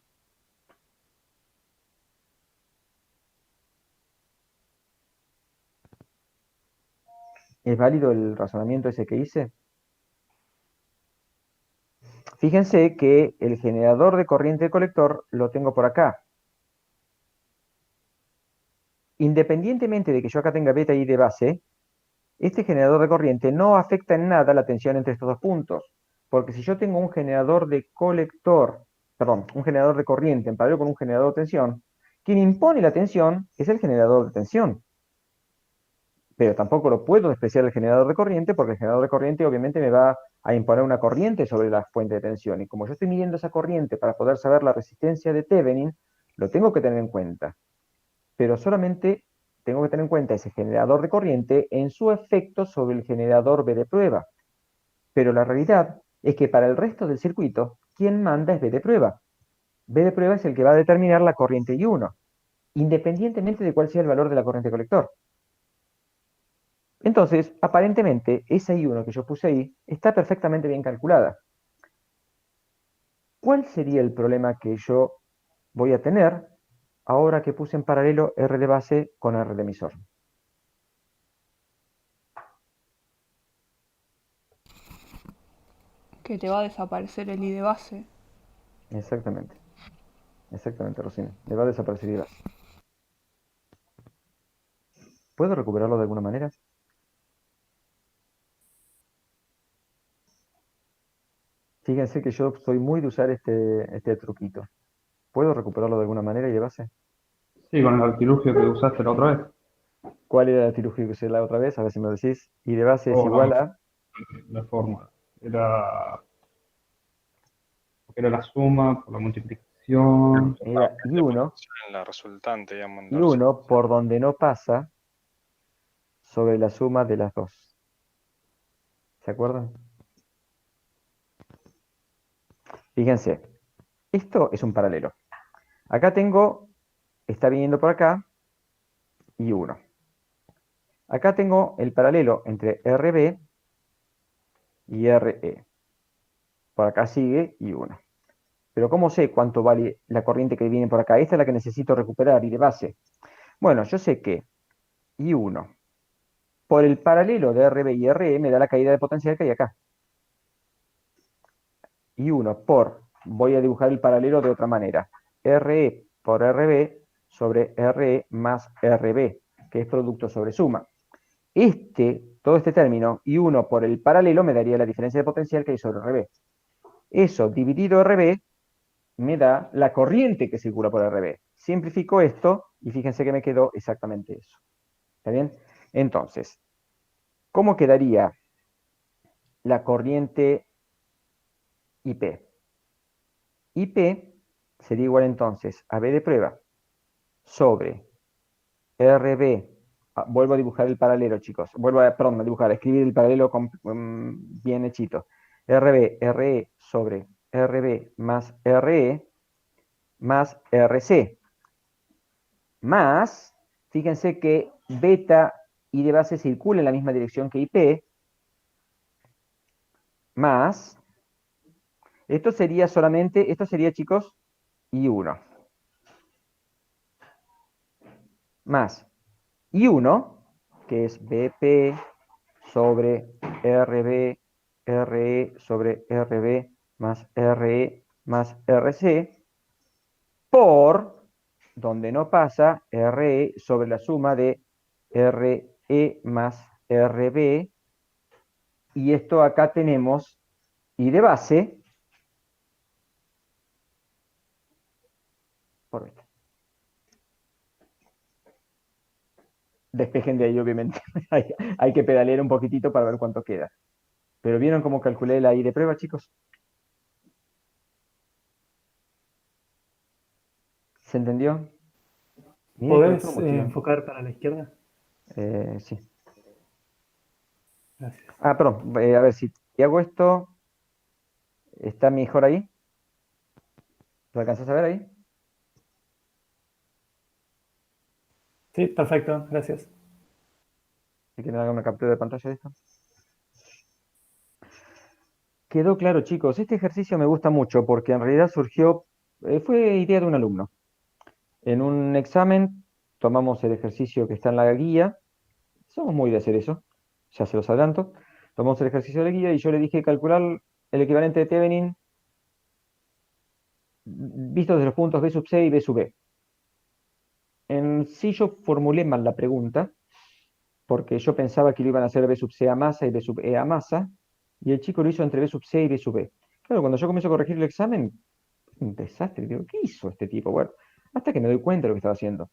¿Es válido el razonamiento ese que hice? Fíjense que el generador de corriente de colector lo tengo por acá. Independientemente de que yo acá tenga beta I de base, este generador de corriente no afecta en nada la tensión entre estos dos puntos. Porque si yo tengo un generador de colector, perdón, un generador de corriente en paralelo con un generador de tensión, quien impone la tensión es el generador de tensión. Pero tampoco lo puedo despreciar el generador de corriente porque el generador de corriente obviamente me va a imponer una corriente sobre la fuente de tensión. Y como yo estoy midiendo esa corriente para poder saber la resistencia de Thevenin, lo tengo que tener en cuenta. Pero solamente tengo que tener en cuenta ese generador de corriente en su efecto sobre el generador B de prueba. Pero la realidad es que para el resto del circuito, quien manda es B de prueba. B de prueba es el que va a determinar la corriente I1, independientemente de cuál sea el valor de la corriente colector. Entonces, aparentemente, esa I1 que yo puse ahí está perfectamente bien calculada. ¿Cuál sería el problema que yo voy a tener ahora que puse en paralelo R de base con R de emisor? Que te va a desaparecer el I de base. Exactamente. Exactamente, Rocín. Le va a desaparecer I de base. ¿Puedo recuperarlo de alguna manera? Fíjense que yo soy muy de usar este truquito. ¿Puedo recuperarlo de alguna manera y de base? Sí, con el artilugio que usaste la otra vez. ¿Cuál era el artilugio que usé la otra vez? A ver si me lo decís. Y de base es Oh, igual no, a... la fórmula. Era la suma por la multiplicación. Era I1, En la resultante, digamos. En la I1 por donde no pasa sobre la suma de las dos. ¿Se acuerdan? Fíjense, esto es un paralelo. Acá tengo, está viniendo por acá, I1. Acá tengo el paralelo entre RB y RE. Por acá sigue I1. Pero ¿cómo sé cuánto vale la corriente que viene por acá? Esta es la que necesito recuperar y de base. Bueno, yo sé que I1 por el paralelo de RB y RE me da la caída de potencial que hay acá. I1 por, voy a dibujar el paralelo de otra manera, RE por RB sobre RE más RB, que es producto sobre suma. Todo este término, I1 por el paralelo me daría la diferencia de potencial que hay sobre RB. Eso dividido RB me da la corriente que circula por RB. Simplifico esto y fíjense que me quedó exactamente eso. ¿Está bien? Entonces, ¿cómo quedaría la corriente IP? IP sería igual entonces a B de prueba sobre RB. Vuelvo a dibujar el paralelo, chicos. Perdón, a escribir el paralelo bien hechito. RB, RE sobre RB más RE más RC. Más, fíjense que beta y de base circula en la misma dirección que IP. Más, esto sería, chicos, I1. más I1, que es BP sobre RB, RE sobre RB más RE más RC, por, donde no pasa, RE sobre la suma de RE más RB, y esto acá tenemos I de base por beta. Despejen de ahí, obviamente. Hay que pedalear un poquitito para ver cuánto queda. Pero ¿vieron cómo calculé la I de prueba, chicos? ¿Se entendió? Miren que lo ¿Podés tomo, tío. enfocar para la izquierda? Sí. Gracias. Ah, perdón. A ver, si hago esto, ¿está mejor ahí? ¿Lo alcanzas a ver ahí? Sí, perfecto, gracias. Si quieren haga una captura de pantalla de esto. Quedó claro, chicos. Este ejercicio me gusta mucho porque en realidad surgió, fue idea de un alumno. En un examen tomamos el ejercicio que está en la guía. Somos muy de hacer eso, ya se los adelanto. Tomamos el ejercicio de la guía y yo le dije calcular el equivalente de Thevenin visto desde los puntos B sub C y B sub B. En sí yo formulé mal la pregunta, porque yo pensaba que lo iban a hacer B sub C a masa y B sub E a masa, y el chico lo hizo entre B sub C y B sub E. Claro, cuando yo comienzo a corregir el examen, un desastre. Digo, ¿qué hizo este tipo? Bueno, hasta que me doy cuenta de lo que estaba haciendo.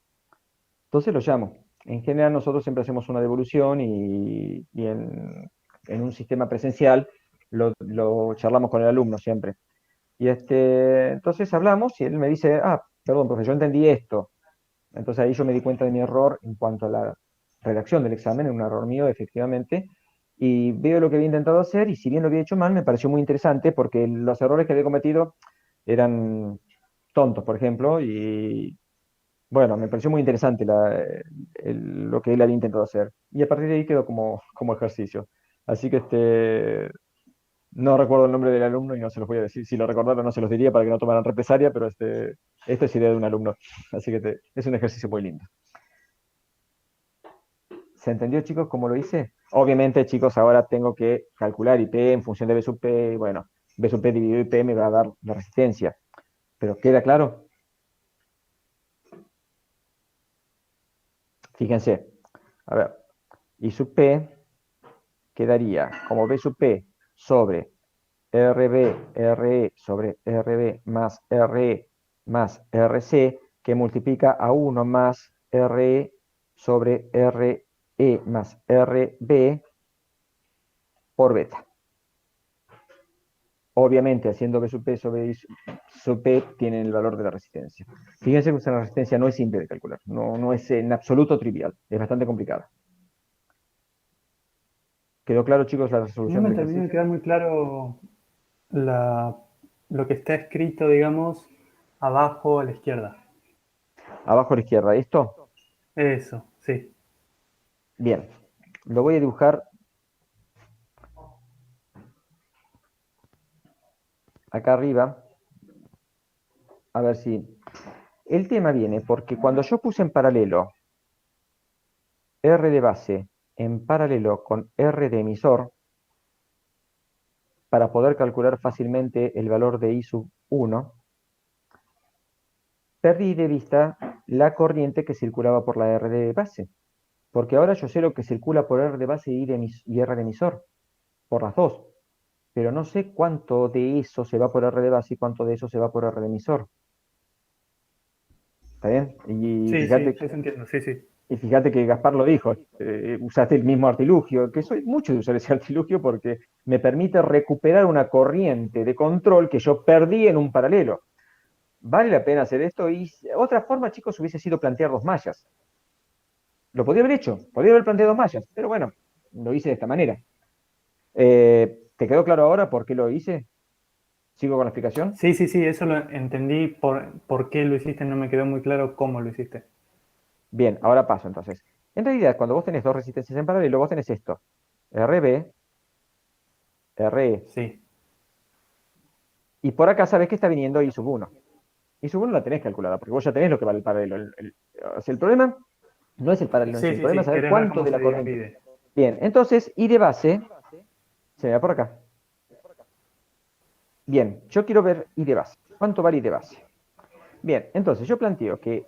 Entonces lo llamo. En general nosotros siempre hacemos una devolución y en un sistema presencial lo charlamos con el alumno siempre. Y entonces hablamos y él me dice, ah, perdón, profe, yo entendí esto. Entonces ahí yo me di cuenta de mi error en cuanto a la redacción del examen, un error mío, efectivamente. Y veo lo que había intentado hacer y si bien lo había hecho mal, me pareció muy interesante porque los errores que había cometido eran tontos, por ejemplo, y bueno, me pareció muy interesante lo que él había intentado hacer. Y a partir de ahí quedó como ejercicio. Así que no recuerdo el nombre del alumno y no se los voy a decir. Si lo recordara no se los diría para que no tomaran represalia, pero esto es idea de un alumno. Así que es un ejercicio muy lindo. ¿Se entendió, chicos, cómo lo hice? Obviamente, chicos, ahora tengo que calcular IP en función de B sub P. Y bueno, B sub P dividido IP me va a dar la resistencia. ¿Pero queda claro? Fíjense. A ver, I sub P quedaría como B sub P sobre RB, RE sobre RB más RE más RC, que multiplica a 1 más RE sobre RE más RB por beta. Obviamente, haciendo B sub P sobre I sub P, tienen el valor de la resistencia. Fíjense que la resistencia no es simple de calcular, no es en absoluto trivial, es bastante complicada. ¿Quedó claro, chicos, la No resolución me del terminó de ejercicio? quedar muy claro lo que está escrito, digamos, abajo a la izquierda. Abajo a la izquierda, ¿esto? Eso, sí. Bien, lo voy a dibujar acá arriba, a ver si... El tema viene porque cuando yo puse en paralelo R de base en paralelo con R de emisor, para poder calcular fácilmente el valor de I sub 1, perdí de vista la corriente que circulaba por la R de base. Porque ahora yo sé lo que circula por R de base y R de emisor, por las dos. Pero no sé cuánto de eso se va por R de base y cuánto de eso se va por R de emisor. ¿Está bien? Sí, sí, eso entiendo, sí, sí. Y fíjate que Gaspar lo dijo, usaste el mismo artilugio, que soy mucho de usar ese artilugio porque me permite recuperar una corriente de control que yo perdí en un paralelo. Vale la pena hacer esto y otra forma, chicos, hubiese sido plantear dos mallas. Lo podría haber hecho, podría haber planteado dos mallas, pero bueno, lo hice de esta manera. ¿Te quedó claro ahora por qué lo hice? ¿Sigo con la explicación? Sí, sí, sí, eso lo entendí por qué lo hiciste, no me quedó muy claro cómo lo hiciste. Bien, ahora paso entonces. En realidad, cuando vos tenés dos resistencias en paralelo, vos tenés esto. RB, RE. Sí, Y por acá sabés que está viniendo I sub 1. I sub 1 la tenés calculada, porque vos ya tenés lo que vale el paralelo. O sea, el problema No es el paralelo en sí. Sí, El sí, problema es sí. saber Querés ver cuánto cómo de la se corriente. divide. Bien, entonces I de base se me va por acá. Bien, yo quiero ver I de base. ¿Cuánto vale I de base? Bien, entonces yo planteo que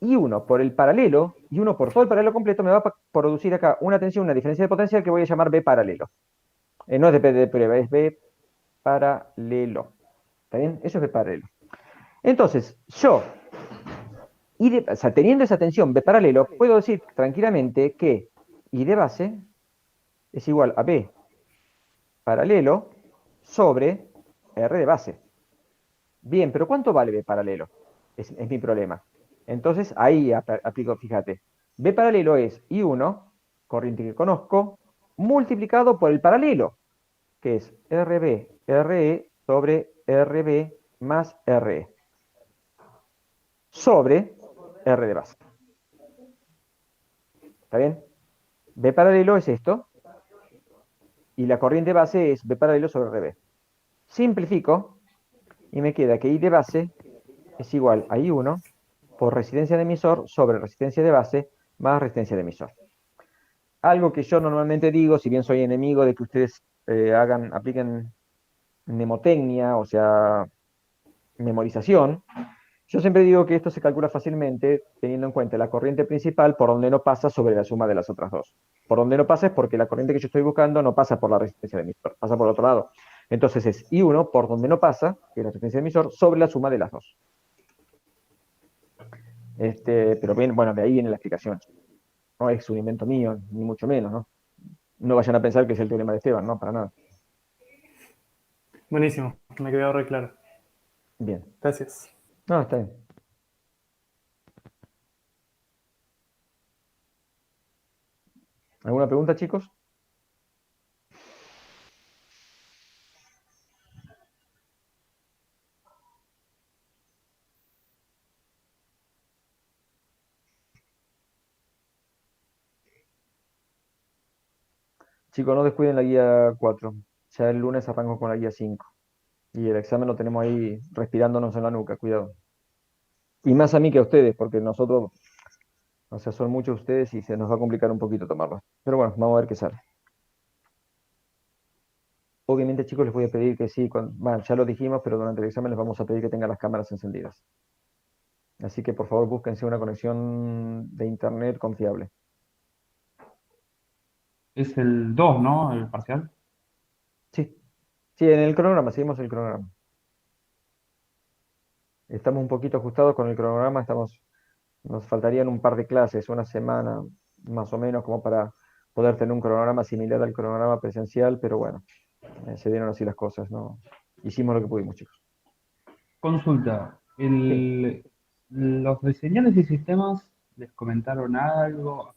I1 por el paralelo, I1 por todo el paralelo completo, me va a producir acá una tensión, una diferencia de potencial que voy a llamar B paralelo. No es de prueba, es B paralelo. ¿Está bien? Eso es B paralelo. Entonces, yo, o sea, teniendo esa tensión B paralelo, puedo decir tranquilamente que I de base es igual a B paralelo sobre R de base. Bien, pero ¿cuánto vale B paralelo? Es mi problema. Entonces, ahí aplico, fíjate. B paralelo es I1, corriente que conozco, multiplicado por el paralelo, que es RB, RE sobre RB más RE, sobre R de base. ¿Está bien? B paralelo es esto, y la corriente base es B paralelo sobre RB. Simplifico, y me queda que I de base es igual a I1 por resistencia de emisor sobre resistencia de base más resistencia de emisor. Algo que yo normalmente digo, si bien soy enemigo de que ustedes apliquen mnemotecnia, o sea, memorización, yo siempre digo que esto se calcula fácilmente teniendo en cuenta la corriente principal por donde no pasa sobre la suma de las otras dos. Por donde no pasa es porque la corriente que yo estoy buscando no pasa por la resistencia de emisor, pasa por el otro lado. Entonces es I1 por donde no pasa, que es la resistencia de emisor, sobre la suma de las dos. Pero bien, bueno, de ahí viene la explicación. No es un invento mío, ni mucho menos, ¿no? No vayan a pensar que es el teorema de Esteban, no, para nada. Buenísimo, me quedó re claro. Bien. Gracias. No, está bien. ¿Alguna pregunta, chicos? Chicos, no descuiden la guía 4. Ya el lunes arranco con la guía 5. Y el examen lo tenemos ahí respirándonos en la nuca, cuidado. Y más a mí que a ustedes, porque nosotros, o sea, son muchos ustedes y se nos va a complicar un poquito tomarlo. Pero bueno, vamos a ver qué sale. Obviamente, chicos, les voy a pedir que sí, bueno, ya lo dijimos, pero durante el examen les vamos a pedir que tengan las cámaras encendidas. Así que por favor búsquense una conexión de internet confiable. Es el 2, ¿no? El parcial. Sí, sí, en el cronograma, seguimos el cronograma. Estamos un poquito ajustados con el cronograma, nos faltarían un par de clases, una semana más o menos, como para poder tener un cronograma similar al cronograma presencial, pero bueno, se dieron así las cosas, ¿no? Hicimos lo que pudimos, chicos. Consulta. Sí. Los diseñadores y sistemas les comentaron algo,